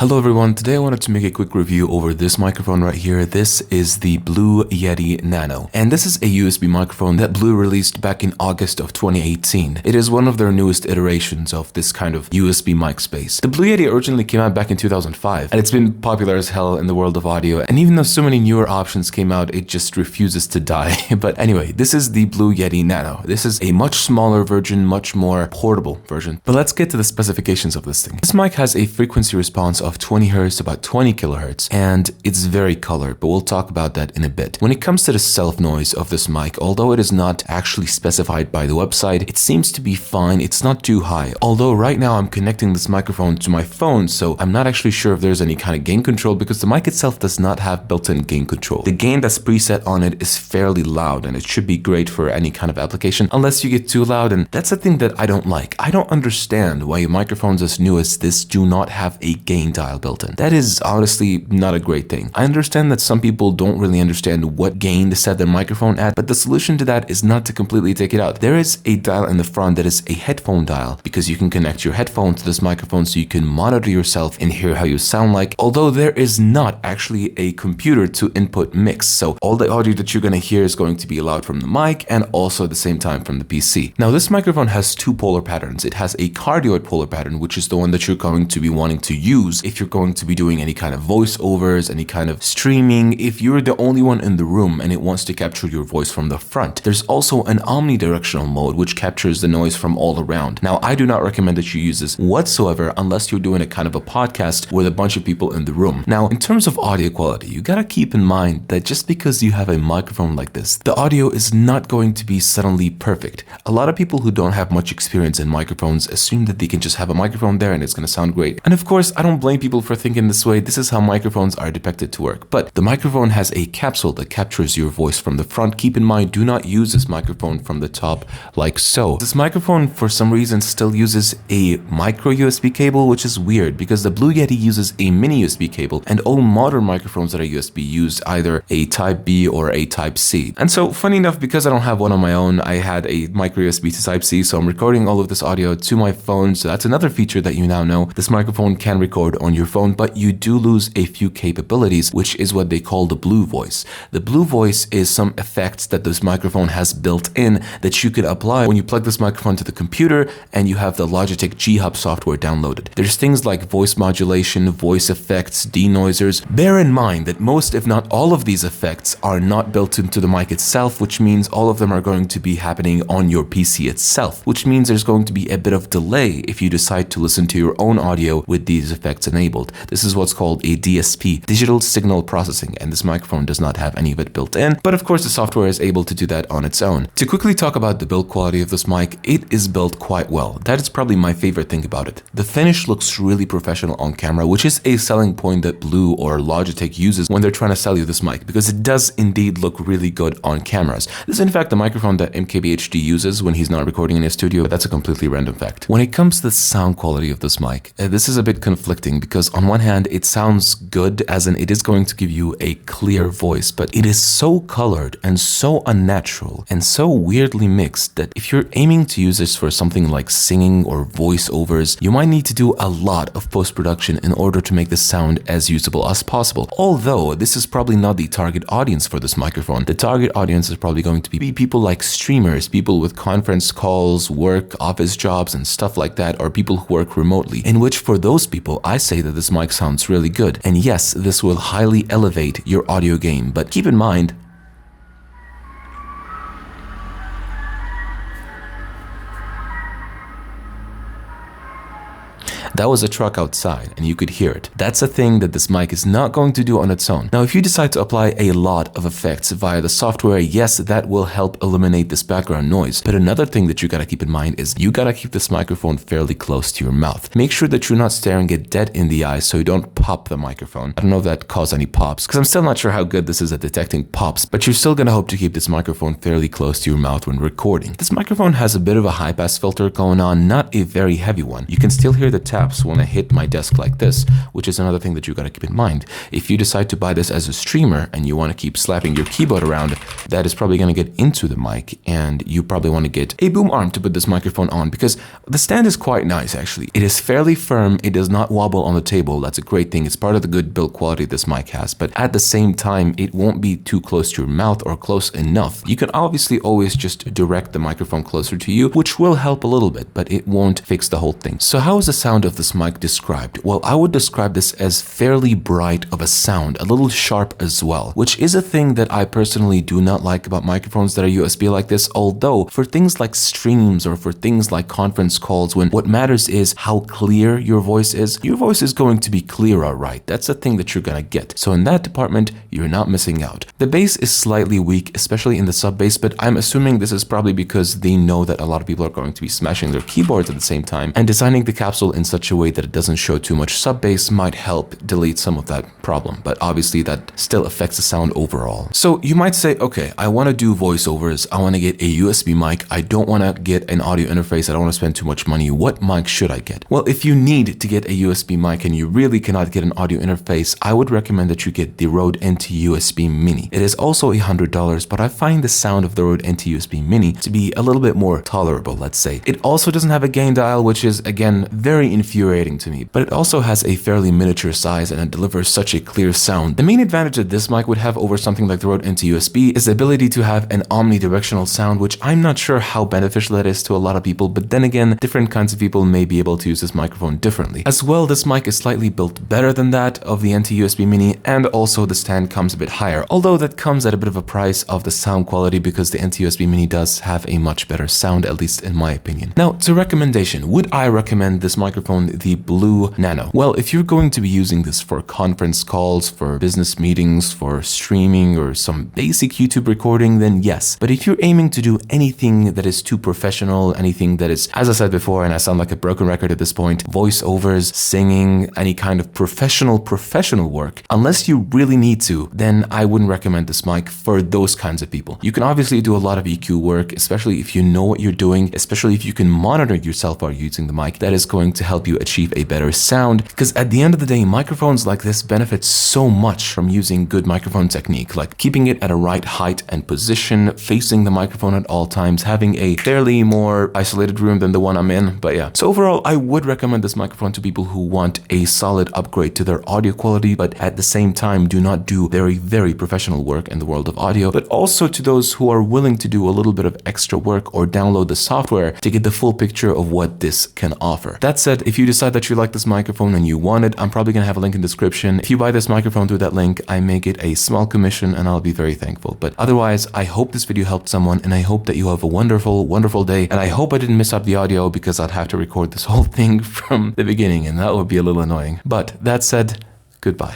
Hello everyone, today I wanted to make a quick review over this microphone right here. This is the Blue Yeti Nano, and this is a USB microphone that Blue released back in August of 2018. It is one of their newest iterations of this kind of USB mic space. The Blue Yeti originally came out back in 2005, and it's been popular as hell in the world of audio, and even though so many newer options came out, it just refuses to die. But anyway, this is the Blue Yeti Nano. This is a much smaller version, much more portable version. But let's get to the specifications of this thing. This mic has a frequency response of 20 Hz to about 20 kHz, and it's very colored, but we'll talk about that in a bit. When it comes to the self noise of this mic, although it is not actually specified by the website, it seems to be fine. It's not too high. Although right now I'm connecting this microphone to my phone, so I'm not actually sure if there's any kind of gain control because the mic itself does not have built-in gain control. The gain that's preset on it is fairly loud, and it should be great for any kind of application unless you get too loud, and that's the thing that I don't like. I don't understand why microphones as new as this do not have a gain dial built in. That is honestly not a great thing. I understand that some people don't really understand what gain to set their microphone at, but the solution to that is not to completely take it out. There is a dial in the front that is a headphone dial because you can connect your headphone to this microphone so you can monitor yourself and hear how you sound like, although there is not actually a computer to input mix. So all the audio that you're going to hear is going to be loud from the mic and also at the same time from the PC. Now this microphone has two polar patterns. It has a cardioid polar pattern, which is the one that you're going to be wanting to use if you're going to be doing any kind of voiceovers, any kind of streaming, if you're the only one in the room and it wants to capture your voice from the front. There's also an omnidirectional mode which captures the noise from all around. Now I do not recommend that you use this whatsoever unless you're doing a kind of a podcast with a bunch of people in the room. Now in terms of audio quality, you gotta keep in mind that just because you have a microphone like this, the audio is not going to be suddenly perfect. A lot of people who don't have much experience in microphones assume that they can just have a microphone there and it's gonna sound great. And of course, I don't blame people for thinking this way. This is how microphones are depicted to work. But the microphone has a capsule that captures your voice from the front. Keep in mind, do not use this microphone from the top like so. This microphone, for some reason, still uses a micro USB cable, which is weird because the Blue Yeti uses a mini USB cable, and all modern microphones that are USB use either a Type B or a Type C. And so, funny enough, because I don't have one on my own, I had a micro USB to Type C, so I'm recording all of this audio to my phone. So that's another feature that you now know. This microphone can record on your phone, but you do lose a few capabilities, which is what they call the Blue Voice. The Blue Voice is some effects that this microphone has built in that you could apply when you plug this microphone to the computer and you have the Logitech G-Hub software downloaded. There's things like voice modulation, voice effects, denoisers. Bear in mind that most, if not all of these effects are not built into the mic itself, which means all of them are going to be happening on your PC itself, which means there's going to be a bit of delay if you decide to listen to your own audio with these effects enabled. This is what's called a DSP, digital signal processing, and this microphone does not have any of it built in, but of course the software is able to do that on its own. To quickly talk about the build quality of this mic, it is built quite well. That is probably my favorite thing about it. The finish looks really professional on camera, which is a selling point that Blue or Logitech uses when they're trying to sell you this mic, because it does indeed look really good on cameras. This is in fact the microphone that MKBHD uses when he's not recording in his studio, but that's a completely random fact. When it comes to the sound quality of this mic, this is a bit conflicting because on one hand it sounds good, as in it is going to give you a clear voice, but it is so colored and so unnatural and so weirdly mixed that if you're aiming to use this for something like singing or voiceovers, you might need to do a lot of post-production in order to make this sound as usable as possible. Although this is probably not the target audience for this microphone. The target audience is probably going to be people like streamers, people with conference calls, work, office jobs and stuff like that, or people who work remotely, in which for those people I say that this mic sounds really good. And yes, this will highly elevate your audio gain, but keep in mind, that was a truck outside and you could hear it. That's a thing that this mic is not going to do on its own. Now, if you decide to apply a lot of effects via the software, yes, that will help eliminate this background noise. But another thing that you gotta keep in mind is you gotta keep this microphone fairly close to your mouth. Make sure that you're not staring it dead in the eye so you don't pop the microphone. I don't know if that caused any pops, because I'm still not sure how good this is at detecting pops, but you're still gonna hope to keep this microphone fairly close to your mouth when recording. This microphone has a bit of a high pass filter going on, not a very heavy one. You can still hear the tap taps when I hit my desk like this, which is another thing that you gotta keep in mind. If you decide to buy this as a streamer and you want to keep slapping your keyboard around, that is probably going to get into the mic, and you probably want to get a boom arm to put this microphone on, because the stand is quite nice actually. It is fairly firm, it does not wobble on the table. That's a great thing. It's part of the good build quality this mic has, but at the same time it won't be too close to your mouth or close enough. You can obviously always just direct the microphone closer to you, which will help a little bit, but it won't fix the whole thing. So how is the sound of this mic described? Well, I would describe this as fairly bright of a sound, a little sharp as well, which is a thing that I personally do not like about microphones that are USB like this. Although for things like streams or for things like conference calls, when what matters is how clear your voice is going to be clearer, right? That's the thing that you're gonna get. So in that department, you're not missing out. The bass is slightly weak, especially in the sub bass, but I'm assuming this is probably because they know that a lot of people are going to be smashing their keyboards at the same time, and designing the capsule in such a way that it doesn't show too much sub bass might help delete some of that problem, but obviously that still affects the sound overall. So you might say, okay, I want to do voiceovers, I want to get a USB mic, I don't want to get an audio interface, I don't want to spend too much money. What mic should I get? Well, if you need to get a USB mic and you really cannot get an audio interface, I would recommend that you get the Rode NT USB Mini. It is also $100, but I find the sound of the Rode NT USB Mini to be a little bit more tolerable, let's say. It also doesn't have a gain dial, which is again very infuriating to me, but it also has a fairly miniature size and it delivers such a clear sound. The main advantage that this mic would have over something like the Rode NT USB is the ability to have an omnidirectional sound, which I'm not sure how beneficial that is to a lot of people, but then again, different kinds of people may be able to use this microphone differently. As well, this mic is slightly built better than that of the NT USB Mini, and also the stand comes a bit higher, although that comes at a bit of a price of the sound quality because the NT USB Mini does have a much better sound, at least in my opinion. Now, to recommendation, would I recommend this microphone, the Blue Nano? Well, if you're going to be using this for conference calls, for business meetings, for streaming, or some basic YouTube recording, then yes. But if you're aiming to do anything that is too professional, anything that is, as I said before, and I sound like a broken record at this point, voiceovers, singing, any kind of professional work, unless you really need to, then I wouldn't recommend this mic for those kinds of people. You can obviously do a lot of EQ work, especially if you know what you're doing, especially if you can monitor yourself while using the mic. That is going to help you achieve a better sound, because at the end of the day, microphones like this benefit so much from using good microphone technique, like keeping it at a right height and position, facing the microphone at all times, having a fairly more isolated room than the one I'm in. But yeah, so overall, I would recommend this microphone to people who want a solid upgrade to their audio quality, but at the same time do not do very professional work in the world of audio, but also to those who are willing to do a little bit of extra work or download the software to get the full picture of what this can offer. That said, if you decide that you like this microphone and you want it, I'm probably gonna have a link in the description. If you buy this microphone through that link, I may get a small commission and I'll be very thankful. But otherwise, I hope this video helped someone, and I hope that you have a wonderful day, and I hope I didn't miss up the audio because I'd have to record this whole thing from the beginning and that would be a little annoying. But that said, goodbye.